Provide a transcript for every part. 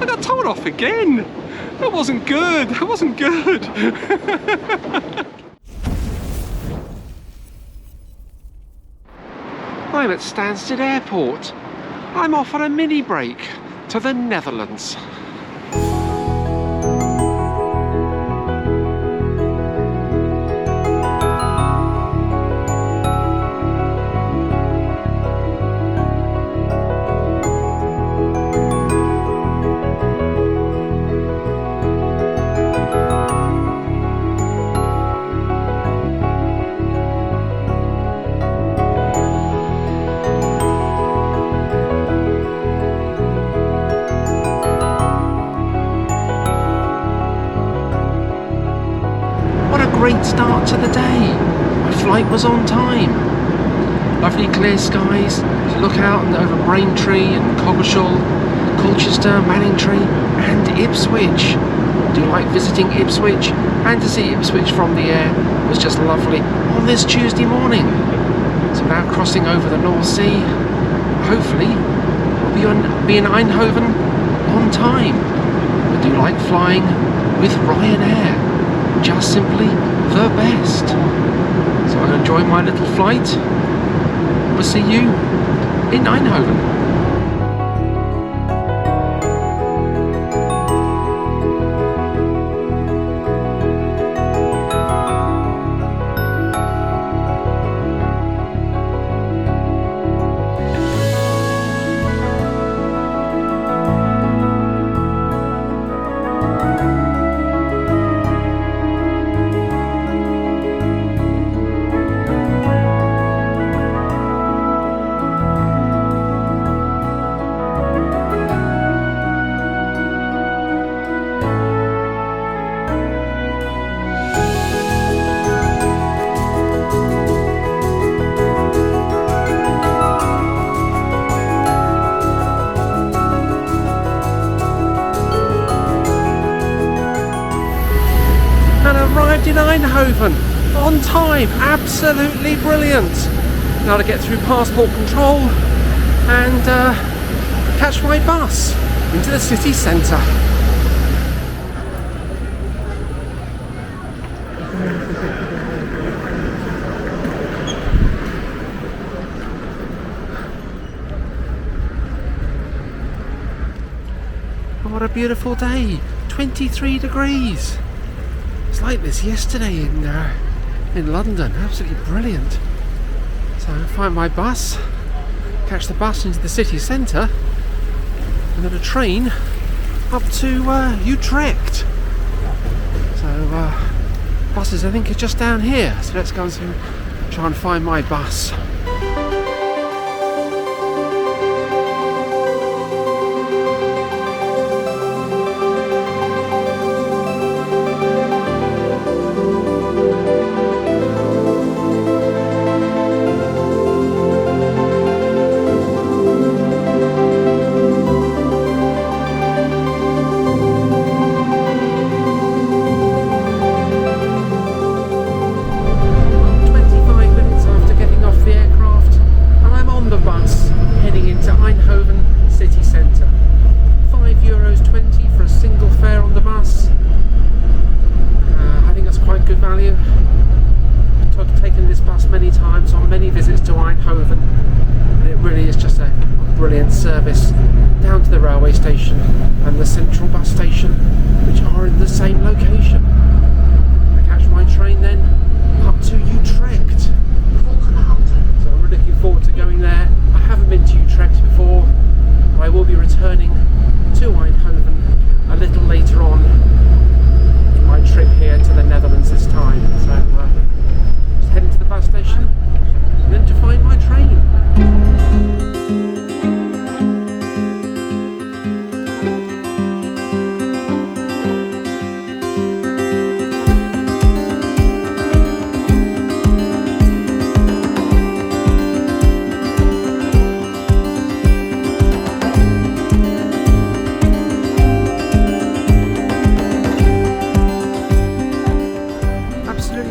I got told off again. That wasn't good. That wasn't good. I'm at Stansted Airport. I'm off on a mini break to the Netherlands. Great start to the day. My flight was on time. Lovely clear skies to look out and over Braintree and Coggeshall, Colchester, Manningtree and Ipswich. Do you like visiting Ipswich? And to see Ipswich from the air was just lovely on this Tuesday morning. So now crossing over the North Sea, hopefully we'll be in Eindhoven on time. I do like flying with Ryanair. Just simply the best. So I'll enjoy my little flight. We'll see you in Eindhoven. Arrived in Eindhoven on time, absolutely brilliant. Now to get through passport control and catch my bus into the city centre. What a beautiful day, 23 degrees. It's like this yesterday in London, absolutely brilliant. So I find my bus, catch the bus into the city centre, and then a train up to Utrecht. So buses I think are just down here, so let's go and try and find my bus. Service down to the railway station and the central bus station, which are in the same location. I catch my train then up to Utrecht. So I'm really looking forward to going there. I haven't been to Utrecht before, but I will be returning to Eindhoven a little later on in my trip here to the Netherlands this time. So just heading to the bus station and then to find my train.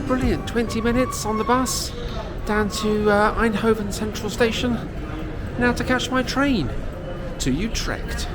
Brilliant, 20 minutes on the bus down to Eindhoven Central Station, now to catch my train to Utrecht.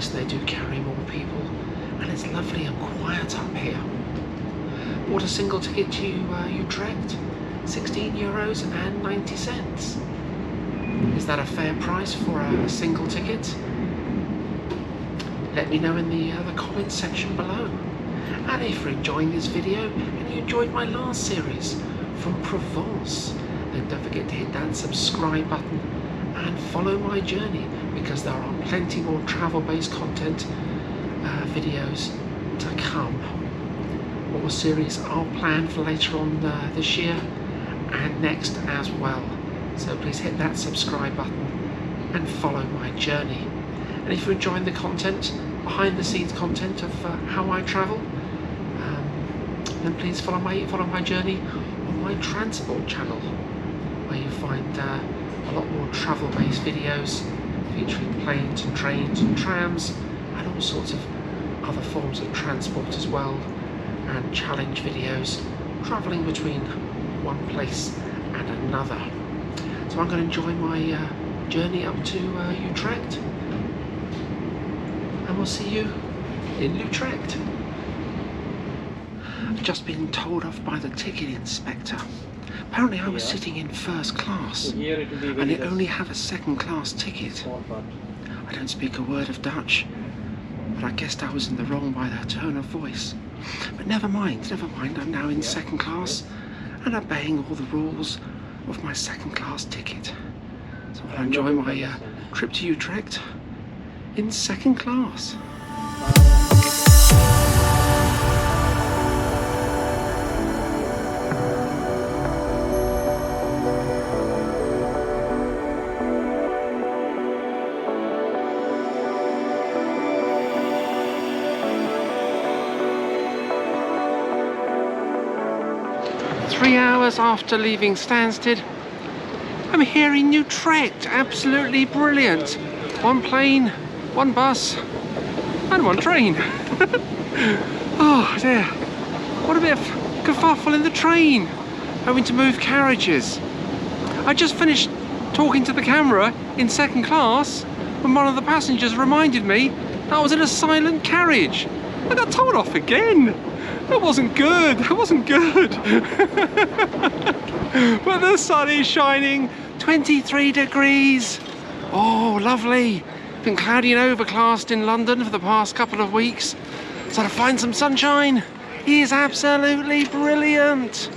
nice, they do carry more people, and it's lovely and quiet up here. Bought a single ticket to Utrecht, €16.90. Is that a fair price for a single ticket? Let me know in the comments section below. And if you're enjoying this video and you enjoyed my last series from Provence, then don't forget to hit that subscribe button and follow my journey, because there are plenty more travel-based content videos to come. More series are planned for later on this year and next as well. So please hit that subscribe button and follow my journey. And if you're enjoying the content, behind the scenes content of how I travel, then please follow my journey on my transport channel, where you find a lot more travel-based videos featuring planes and trains and trams and all sorts of other forms of transport as well, and challenge videos travelling between one place and another. So I'm going to enjoy my journey up to Utrecht, and we'll see you in Utrecht. I've just been told off by the ticket inspector. Apparently I was sitting in first class and they only have a second class ticket. I don't speak a word of Dutch, but I guessed I was in the wrong by their tone of voice. But never mind, I'm now in second class and obeying all the rules of my second class ticket. So I'll enjoy my trip to Utrecht in second class. After leaving Stansted, I'm here in Utrecht. Absolutely brilliant. One plane, one bus, and one train. Oh dear, what a bit of kerfuffle in the train, having to move carriages. I just finished talking to the camera in second class when one of the passengers reminded me that I was in a silent carriage. I got told off again. That wasn't good, that wasn't good. But the sun is shining, 23 degrees. Oh, lovely. Been cloudy and overcast in London for the past couple of weeks. So to find some sunshine is absolutely brilliant.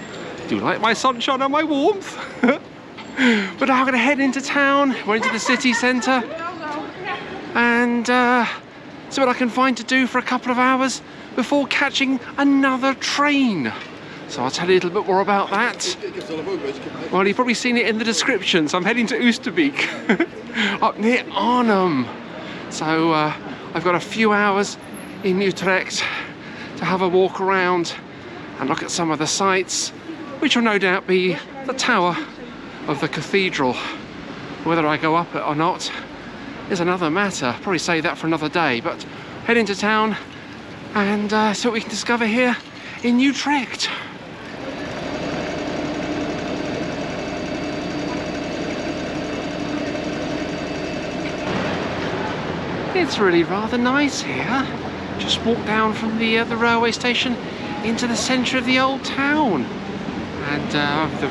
Do you like my sunshine and my warmth? But now I'm gonna head into town. We're into the city centre and see what I can find to do for a couple of hours before catching another train. So I'll tell you a little bit more about that. Well, you've probably seen it in the description. So I'm heading to Oosterbeek, up near Arnhem. So I've got a few hours in Utrecht to have a walk around and look at some of the sights, which will no doubt be the tower of the cathedral. Whether I go up it or not is another matter. Probably save that for another day, but head into town and see what we can discover here in Utrecht. It's really rather nice here. Just walk down from the railway station into the centre of the old town, and the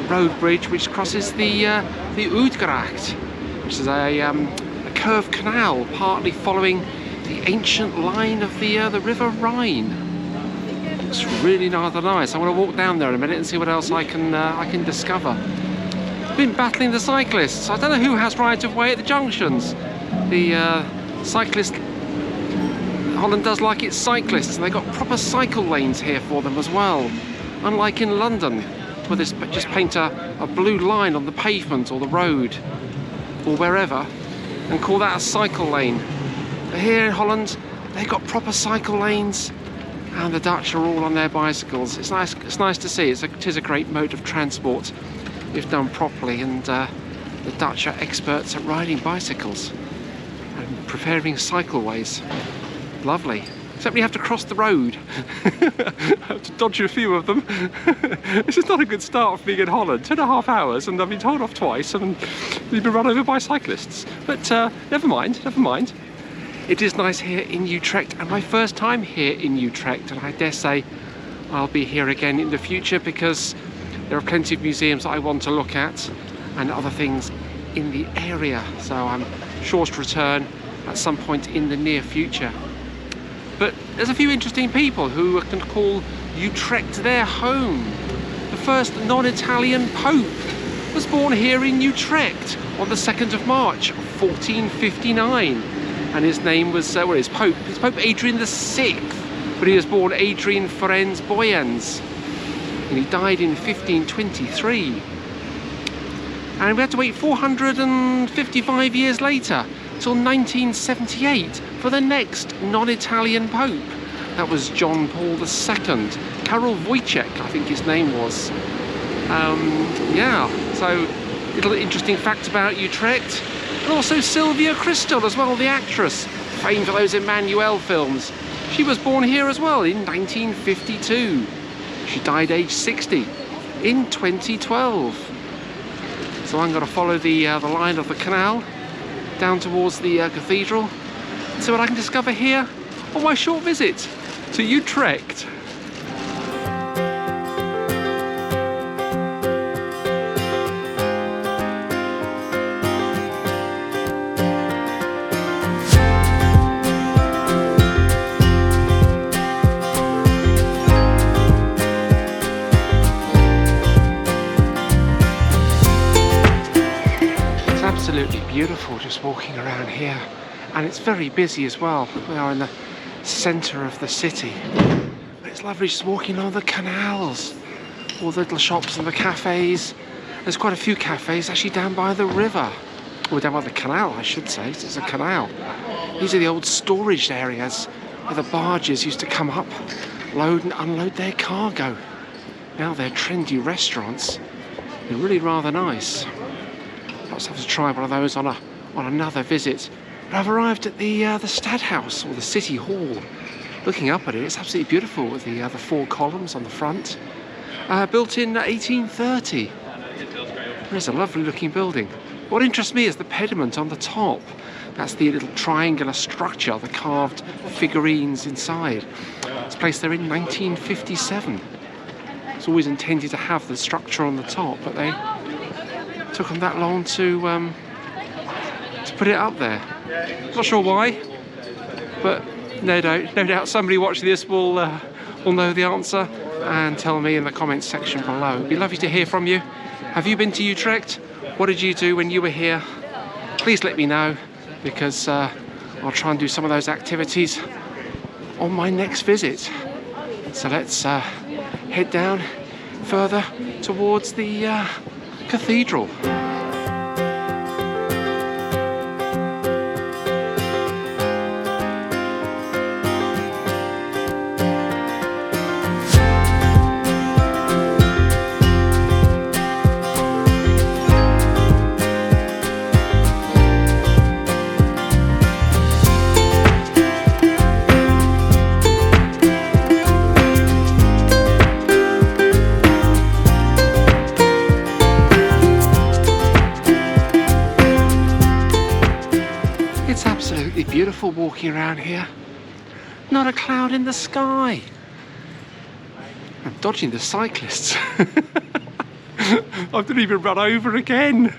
road bridge which crosses the Utrecht, which is a curved canal partly following the ancient line of the River Rhine. It's really rather nice. I want to walk down there in a minute and see what else I can discover. Been battling the cyclists. I don't know who has right of way at the junctions. The cyclist Holland does like its cyclists, and they've got proper cycle lanes here for them as well. Unlike in London, where they just paint a blue line on the pavement or the road or wherever and call that a cycle lane. But here in Holland, they've got proper cycle lanes, and the Dutch are all on their bicycles. It's nice to see. It is a great mode of transport if done properly, and the Dutch are experts at riding bicycles and preparing cycleways. Lovely. Except you have to cross the road. I have to dodge a few of them. This is not a good start for being in Holland. 2.5 hours and I've been told off twice and we've been run over by cyclists. But never mind, never mind. It is nice here in Utrecht, and my first time here in Utrecht, and I dare say I'll be here again in the future because there are plenty of museums that I want to look at and other things in the area, so I'm sure to return at some point in the near future. But there's a few interesting people who can call Utrecht their home. The first non-Italian Pope was born here in Utrecht on the 2nd of March 1459, and his name was, it's Pope Adrian VI, but he was born Adrian Ferenc Boyans, and he died in 1523. And we had to wait 455 years later, till 1978, for the next non-Italian Pope. That was John Paul II, Karol Wojciech, I think his name was. Yeah, so little interesting fact about Utrecht. And also Sylvia Crystal as well, the actress, famed for those Emmanuel films. She was born here as well in 1952. She died aged 60 in 2012. So I'm going to follow the line of the canal down towards the cathedral and see what I can discover here on my short visit to Utrecht. Absolutely beautiful just walking around here, and it's very busy as well. We are in the centre of the city. It's lovely just walking on the canals, all the little shops and the cafes. There's quite a few cafes actually down by the river, or down by the canal I should say. It's a canal. These are the old storage areas where the barges used to come up, load and unload their cargo. Now they're trendy restaurants. They're really rather nice. Perhaps have to try one of those on another visit. But I've arrived at the Stadhouse, or the City Hall. Looking up at it, it's absolutely beautiful with the 4 columns on the front. Built in 1830. It's a lovely looking building. What interests me is the pediment on the top. That's the little triangular structure, the carved figurines inside. It's placed there in 1957. It's always intended to have the structure on the top, but they took them that long to put it up there. Not sure why, but no doubt somebody watching this will know the answer and tell me in the comments section below. It'd be lovely to hear from you. Have you been to Utrecht? What did you do when you were here? Please let me know, because I'll try and do some of those activities on my next visit. So let's head down further towards the cathedral. It's absolutely beautiful walking around here. Not a cloud in the sky. I'm dodging the cyclists. I didn't even run over again.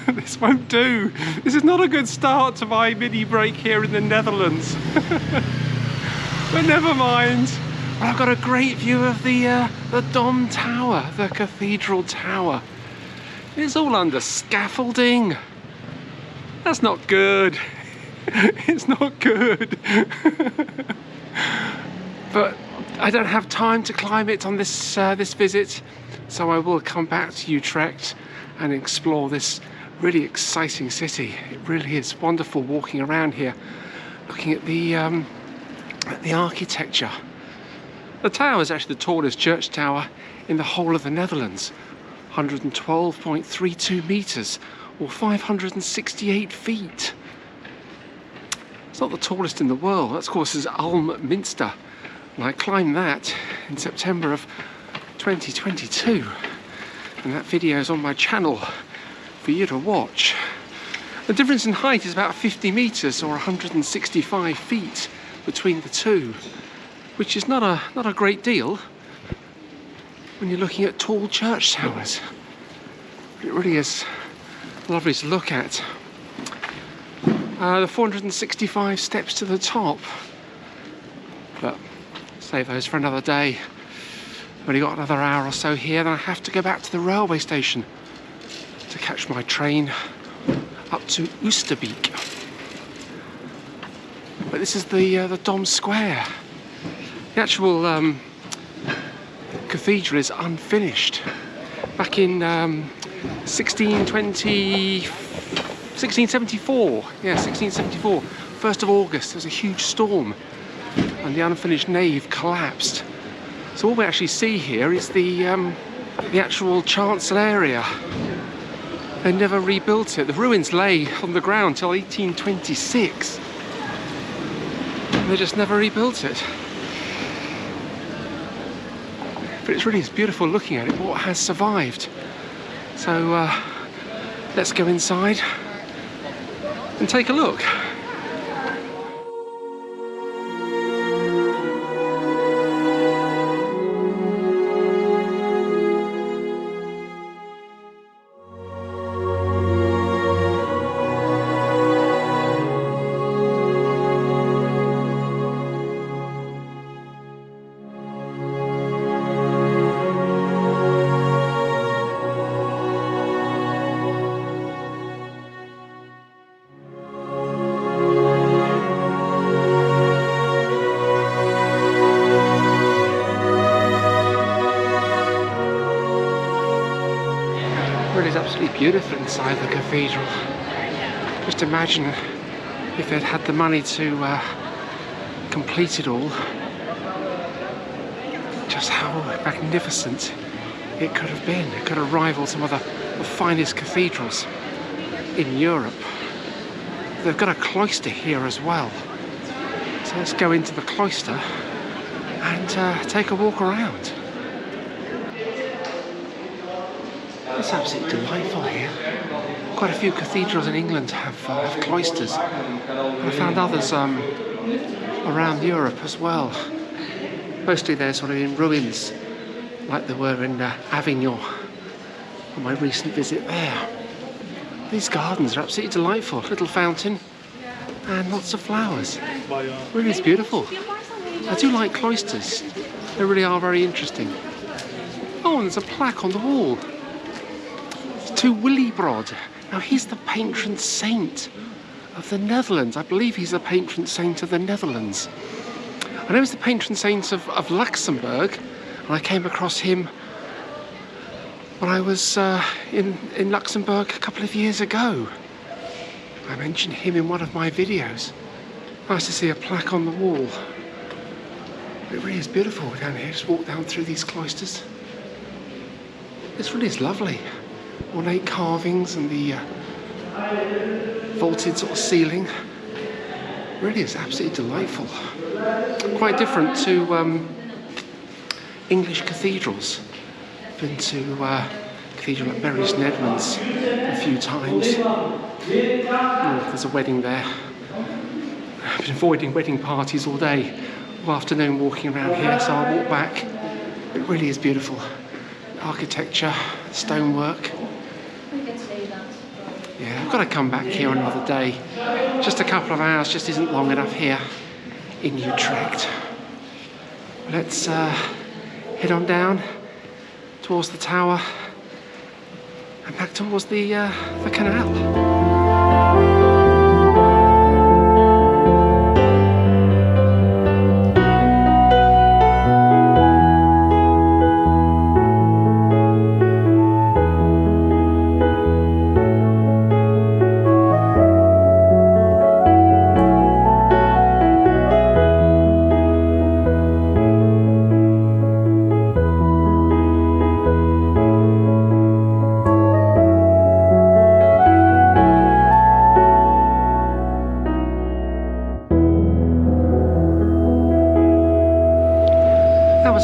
This won't do. This is not a good start to my mini break here in the Netherlands. But never mind. Well, I've got a great view of the Dom Tower, the Cathedral Tower. It's all under scaffolding. That's not good. It's not good. But I don't have time to climb it on this visit, so I will come back to Utrecht and explore this really exciting city. It really is wonderful walking around here, looking at the architecture. The tower is actually the tallest church tower in the whole of the Netherlands, 112.32 meters, or 568 feet. It's not the tallest in the world. That, of course, is Ulm Minster, and I climbed that in September of 2022, and that video is on my channel for you to watch. The difference in height is about 50 metres or 165 feet between the two, which is not a great deal when you're looking at tall church towers. It really is lovely to look at. The 465 steps to the top, but save those for another day. I've only got another hour or so here, then I have to go back to the railway station to catch my train up to Oosterbeek. But this is the Dom Square. The actual cathedral is unfinished. Back in 1674, yeah, 1674, 1st of August, there was a huge storm and the unfinished nave collapsed. So all we actually see here is the actual chancel area. They never rebuilt it. The ruins lay on the ground till 1826. They just never rebuilt it. But it's really beautiful looking at it, what has survived. So let's go inside and take a look. It's absolutely beautiful inside the cathedral. Just imagine if they'd had the money to complete it all, just how magnificent it could have been. It could have rivaled some of the finest cathedrals in Europe. They've got a cloister here as well. So let's go into the cloister and take a walk around. It's absolutely delightful here. Quite a few cathedrals in England have cloisters. I found others around Europe as well. Mostly they're sort of in ruins, like they were in Avignon on my recent visit there. These gardens are absolutely delightful. Little fountain and lots of flowers. Really is beautiful. I do like cloisters. They really are very interesting. Oh, and there's a plaque on the wall. To Willibrod. Now he's the patron saint of the Netherlands. I believe he's the patron saint of the Netherlands. I know he's the patron saint of Luxembourg, and I came across him when I was in Luxembourg a couple of years ago. I mentioned him in one of my videos. Nice to see a plaque on the wall. It really is beautiful down here. Just walk down through these cloisters. This really is lovely. Ornate carvings and the vaulted sort of ceiling. Really is absolutely delightful. Quite different to English cathedrals. Been to cathedral at Bury St Edmunds a few times. Oh, there's a wedding there. I've been avoiding wedding parties all day, all afternoon walking around here, so I'll walk back. It really is beautiful. Architecture, stonework. Yeah, I've got to come back here another day. Just a couple of hours just isn't long enough here in Utrecht. Let's head on down towards the tower and back towards the canal.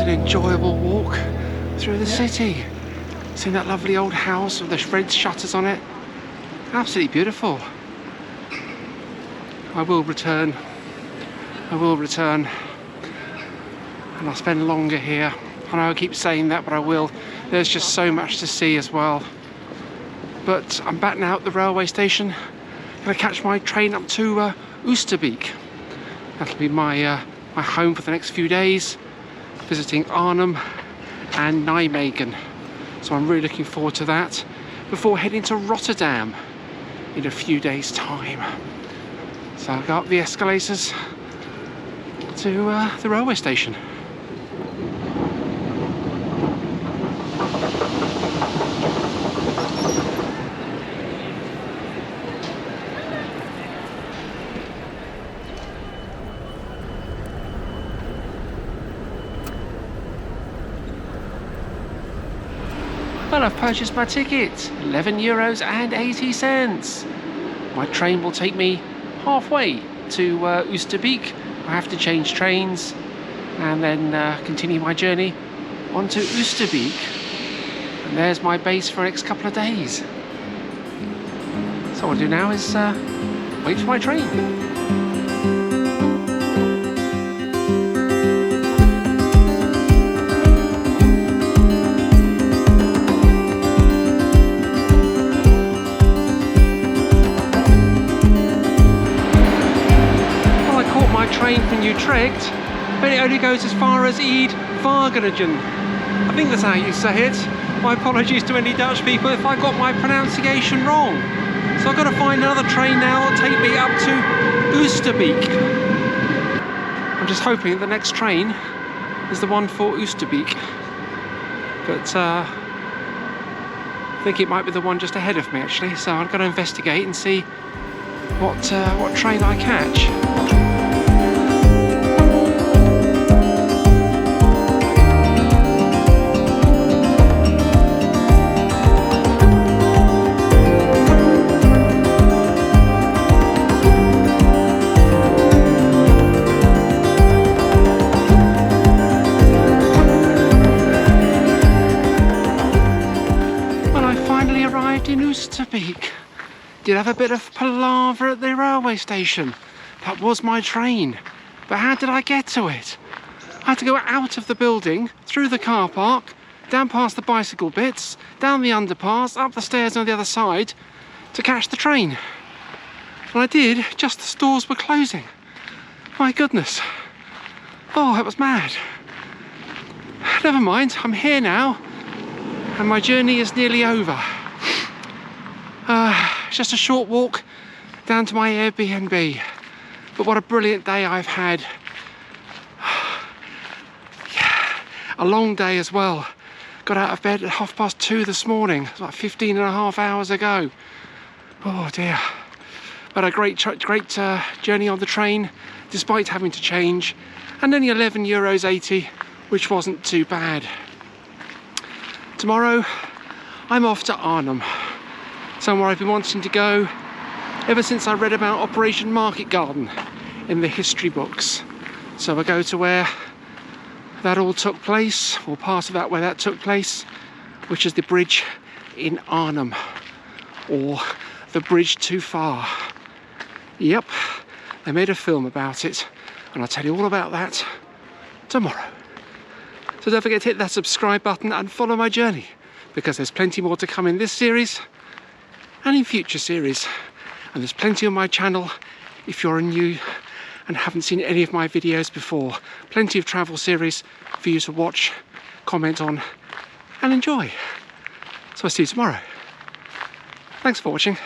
Enjoyable walk through the city. Seeing that lovely old house with the red shutters on it. Absolutely beautiful. I will return. I will return. And I'll spend longer here. I know I keep saying that, but I will. There's just so much to see as well. But I'm back now at the railway station. I'm going to catch my train up to Oosterbeek. That'll be my home for the next few days, visiting Arnhem and Nijmegen. So I'm really looking forward to that before heading to Rotterdam in a few days' time. So I'll go up the escalators to the railway station. Well, I've purchased my ticket, €11.80. My train will take me halfway to Oosterbeek. I have to change trains and then continue my journey onto Oosterbeek. And there's my base for the next couple of days. So what I'll do now is wait for my train. Train from Utrecht, but it only goes as far as Eindhoven. I think that's how you say it. My apologies to any Dutch people if I got my pronunciation wrong. So I've got to find another train now that'll take me up to Oosterbeek. I'm just hoping the next train is the one for Oosterbeek, but I think it might be the one just ahead of me actually. So I've got to investigate and see what train I catch. In Oosterbeek. Did have a bit of palaver at the railway station. That was my train, but how did I get to it? I had to go out of the building, through the car park, down past the bicycle bits, down the underpass, up the stairs on the other side to catch the train. And I did, just the stores were closing. My goodness. Oh, that was mad. Never mind, I'm here now and my journey is nearly over. Just a short walk down to my Airbnb, but what a brilliant day I've had. Yeah, a long day as well. Got out of bed at 2:30 this morning, about 15.5 hours ago. Oh dear. But a great journey on the train, despite having to change, and only €11.80, which wasn't too bad. Tomorrow, I'm off to Arnhem. Somewhere I've been wanting to go ever since I read about Operation Market Garden in the history books. So I go to where that all took place, or part of that where that took place, which is the bridge in Arnhem, or the bridge too far. Yep, they made a film about it, and I'll tell you all about that tomorrow. So don't forget to hit that subscribe button and follow my journey, because there's plenty more to come in this series and in future series, and there's plenty on my channel if you're new and haven't seen any of my videos before. Plenty of travel series for you to watch, comment on and enjoy. So I'll see you tomorrow. Thanks for watching.